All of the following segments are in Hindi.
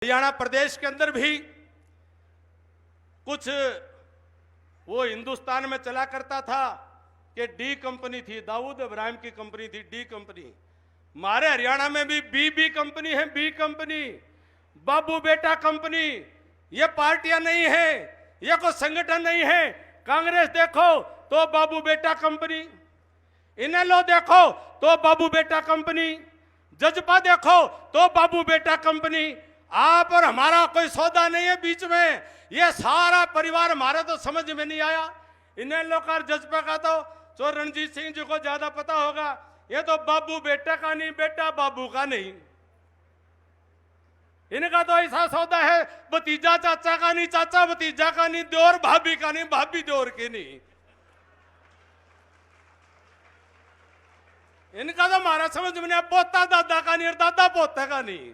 हरियाणा प्रदेश के अंदर भी कुछ वो हिंदुस्तान में चला करता था कि डी कंपनी थी, दाऊद इब्राहिम की कंपनी थी डी कंपनी। हमारे हरियाणा में भी बी कंपनी है, बी कंपनी, बाबू बेटा कंपनी। ये पार्टियां नहीं है, ये कोई संगठन नहीं है। कांग्रेस देखो तो बाबू बेटा कंपनी, इनेलो देखो तो बाबू बेटा कंपनी, जजपा देखो तो बाबू बेटा कंपनी। आप और हमारा कोई सौदा नहीं है बीच में। ये सारा परिवार हमारा तो समझ में नहीं आया। इनेलो का जजपा का तो रणजीत सिंह जी को ज्यादा पता होगा। ये तो बाबू बेटा का नहीं, बेटा बाबू का नहीं। इनका तो ऐसा सौदा है, भतीजा चाचा का नहीं, चाचा भतीजा का नहीं, देवर भाभी का नहीं, भाभी देवर की नहीं। इनका तो हमारा समझ में नहीं, पोता दादा का नहीं और दादा पोता का नहीं।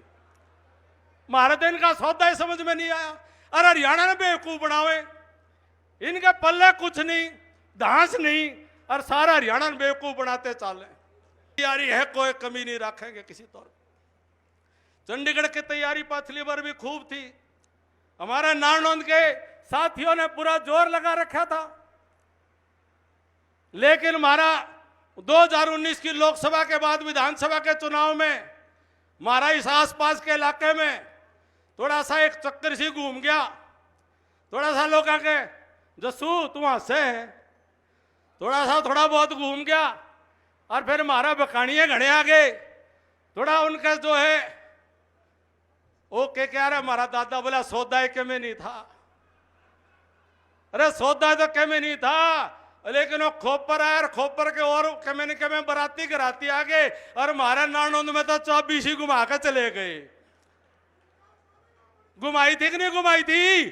हमारा तो इनका सौदा ही समझ में नहीं आया। और हरियाणा में बेवकूफ बनावे, इनके पल्ले कुछ नहीं, धांस नहीं, और सारा हरियाणा में बेवकूफ बनाते चाले। तैयारी है, कोई कमी नहीं रखेंगे किसी तौर पर। चंडीगढ़ की तैयारी पाथली पर भी खूब थी। हमारे नारनौंद के साथियों ने पूरा जोर लगा रखा था, लेकिन हमारा 2019 की लोकसभा के बाद विधानसभा के चुनाव में हमारा इस आसपास के इलाके में थोड़ा सा एक चक्कर सी घूम गया। थोड़ा सा लोग आके जसू तुम हंसे है, थोड़ा बहुत घूम गया। और फिर हमारा बकानिए घने आ गए। थोड़ा उनका जो है वो क्या रहा, हमारा दादा बोला सौदा के में नहीं था। अरे सौदा तो के में नहीं था, लेकिन वो खोपर आया और खोपर के और के में बराती घराती आ गए। और हमारे नारनौंद में तो 24 ही घुमा के चले गए। घुमाई थी कि नहीं घुमाई थी?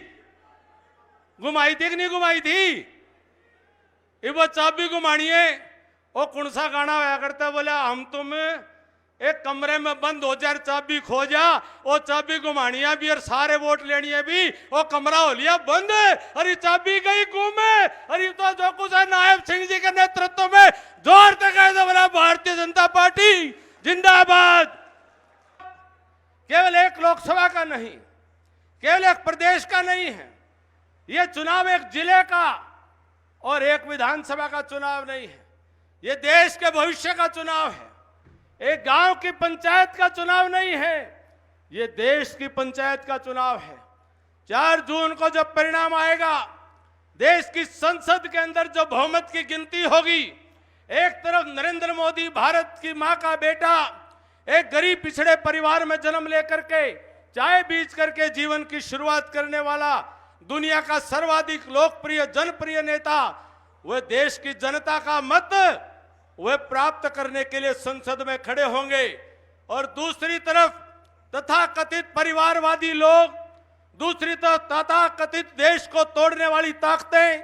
घुमाई थी कि नहीं घुमाई थी? ये वो चाबी घुमानी है। वो कौन सा गाना होया करता, बोला हम तुम एक कमरे में बंद हो जाए, चाबी खो जा। वो चाबी घुमानिया भी और सारे वोट लेनी है भी, वो कमरा हो लिया बंद। अरे चाबी गई घूमे। अरे तो जो कुछ है नायब सिंह जी के नेतृत्व में जोर तक है, बोला भारतीय जनता पार्टी जिंदाबाद। केवल एक लोकसभा का नहीं, केवल एक प्रदेश का नहीं है ये चुनाव, एक जिले का और एक विधानसभा का चुनाव नहीं है। ये देश के भविष्य का चुनाव है। एक गांव की पंचायत का चुनाव नहीं है, ये देश की पंचायत का चुनाव है। 4 जून को जब परिणाम आएगा, देश की संसद के अंदर जो बहुमत की गिनती होगी, एक तरफ नरेंद्र मोदी भारत की मां का बेटा, एक गरीब पिछड़े परिवार में जन्म लेकर के चाय बीच करके जीवन की शुरुआत करने वाला दुनिया का सर्वाधिक लोकप्रिय जनप्रिय नेता, वह देश की जनता का मत वह प्राप्त करने के लिए संसद में खड़े होंगे। और दूसरी तरफ तथाकथित परिवारवादी लोग, दूसरी तरफ तथाकथित देश को तोड़ने वाली ताकतें,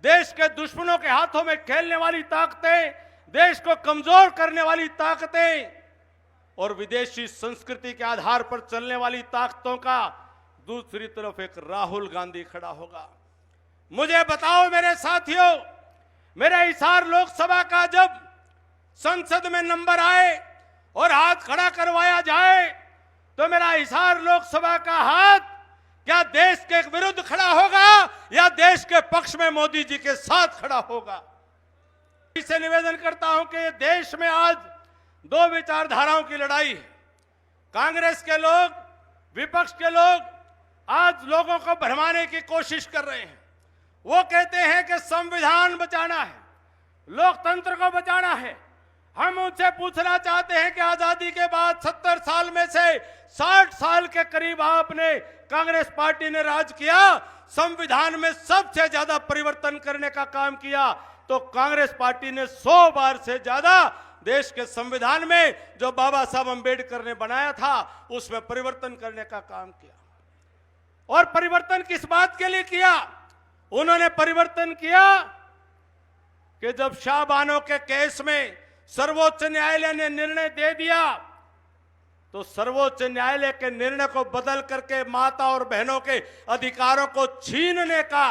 देश के दुश्मनों के हाथों में खेलने वाली ताकतें, देश को कमजोर करने वाली ताकतें और विदेशी संस्कृति के आधार पर चलने वाली ताकतों का दूसरी तरफ एक राहुल गांधी खड़ा होगा। मुझे बताओ मेरे साथियों, मेरे हिसार लोकसभा का जब संसद में नंबर आए और हाथ खड़ा करवाया जाए, तो मेरा हिसार लोकसभा का हाथ क्या देश के विरुद्ध खड़ा होगा या देश के पक्ष में मोदी जी के साथ खड़ा होगा? इसे निवेदन करता हूं कि देश में आज 2 विचारधाराओं की लड़ाई है। कांग्रेस के लोग, विपक्ष के लोग आज लोगों को भरमाने की कोशिश कर रहे हैं। वो कहते हैं कि संविधान बचाना है, लोकतंत्र को बचाना है। हम उनसे पूछना चाहते हैं कि आजादी के बाद 70 साल में से 60 साल के करीब आपने कांग्रेस पार्टी ने राज किया, संविधान में सबसे ज्यादा परिवर्तन करने का काम किया, तो कांग्रेस पार्टी ने 100 बार से ज्यादा देश के संविधान में जो बाबा साहब अंबेडकर ने बनाया था उसमें परिवर्तन करने का काम किया। और परिवर्तन किस बात के लिए किया? उन्होंने परिवर्तन किया कि जब शाहबानो के केस में सर्वोच्च न्यायालय ने निर्णय दे दिया, तो सर्वोच्च न्यायालय के निर्णय को बदल करके माता और बहनों के अधिकारों को छीनने का,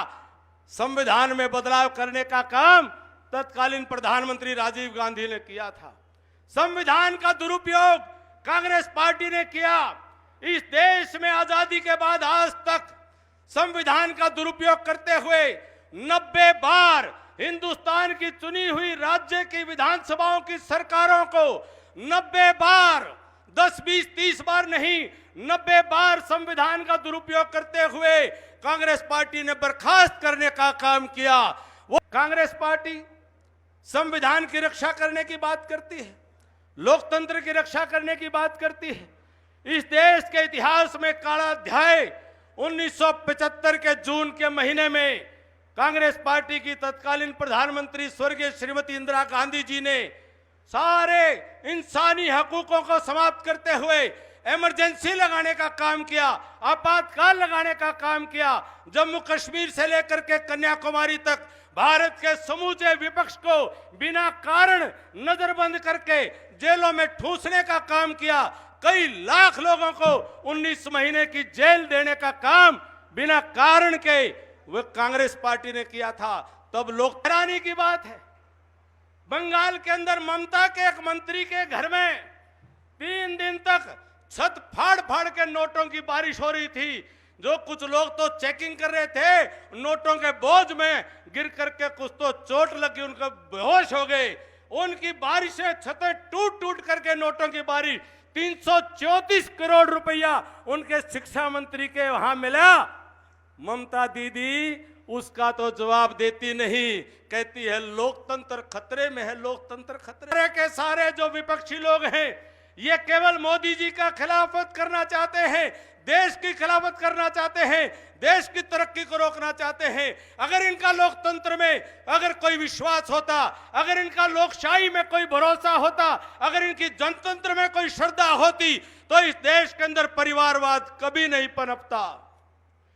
संविधान में बदलाव करने का काम तत्कालीन प्रधानमंत्री राजीव गांधी ने किया था। संविधान का दुरुपयोग कांग्रेस पार्टी ने किया। इस देश में आजादी के बाद आज तक संविधान का दुरुपयोग करते हुए 90 बार हिंदुस्तान की चुनी हुई राज्य की विधानसभाओं की सरकारों को 90 बार 10, 20, 30 बार नहीं 90 बार संविधान का दुरुपयोग करते हुए कांग्रेस पार्टी ने बर्खास्त करने का काम किया। वो कांग्रेस पार्टी संविधान की रक्षा करने की बात करती है, लोकतंत्र की रक्षा करने की बात करती है। इस देश के इतिहास में काला अध्याय 1975 के जून के महीने में कांग्रेस पार्टी की तत्कालीन प्रधानमंत्री स्वर्गीय श्रीमती इंदिरा गांधी जी ने सारे इंसानी हकूकों को समाप्त करते हुए इमरजेंसी लगाने का काम किया, आपातकाल लगाने का काम किया। जम्मू कश्मीर से लेकर के कन्याकुमारी तक भारत के समूचे विपक्ष को बिना कारण नजरबंद करके जेलों में ठूसने का काम किया। कई लाख लोगों को 19 महीने की जेल देने का काम बिना कारण के वह कांग्रेस पार्टी ने किया था। तब लोग हैरानी की बात है, बंगाल के अंदर ममता के एक मंत्री के घर में 3 दिन तक छत फाड़ फाड़ के नोटों की बारिश हो रही थी। जो कुछ लोग तो चेकिंग कर रहे थे, नोटों के बोझ में गिर करके कुछ तो चोट लगी, उनका बेहोश हो गए। उनकी बारिशें, छतें टूट टूट करके नोटों की बारिश, 334 करोड़ रुपया उनके शिक्षा मंत्री के वहां मिला। ममता दीदी उसका तो जवाब देती नहीं, कहती है लोकतंत्र खतरे में है, लोकतंत्र खतरे के। सारे जो विपक्षी लोग हैं ये केवल मोदी जी का खिलाफत करना चाहते हैं, देश की खिलाफत करना चाहते हैं, देश की तरक्की को रोकना चाहते हैं। अगर इनका लोकतंत्र में अगर कोई विश्वास होता, अगर इनका लोकशाही में कोई भरोसा होता, अगर इनकी जनतंत्र में कोई श्रद्धा होती तो इस देश के अंदर परिवारवाद कभी नहीं पनपता।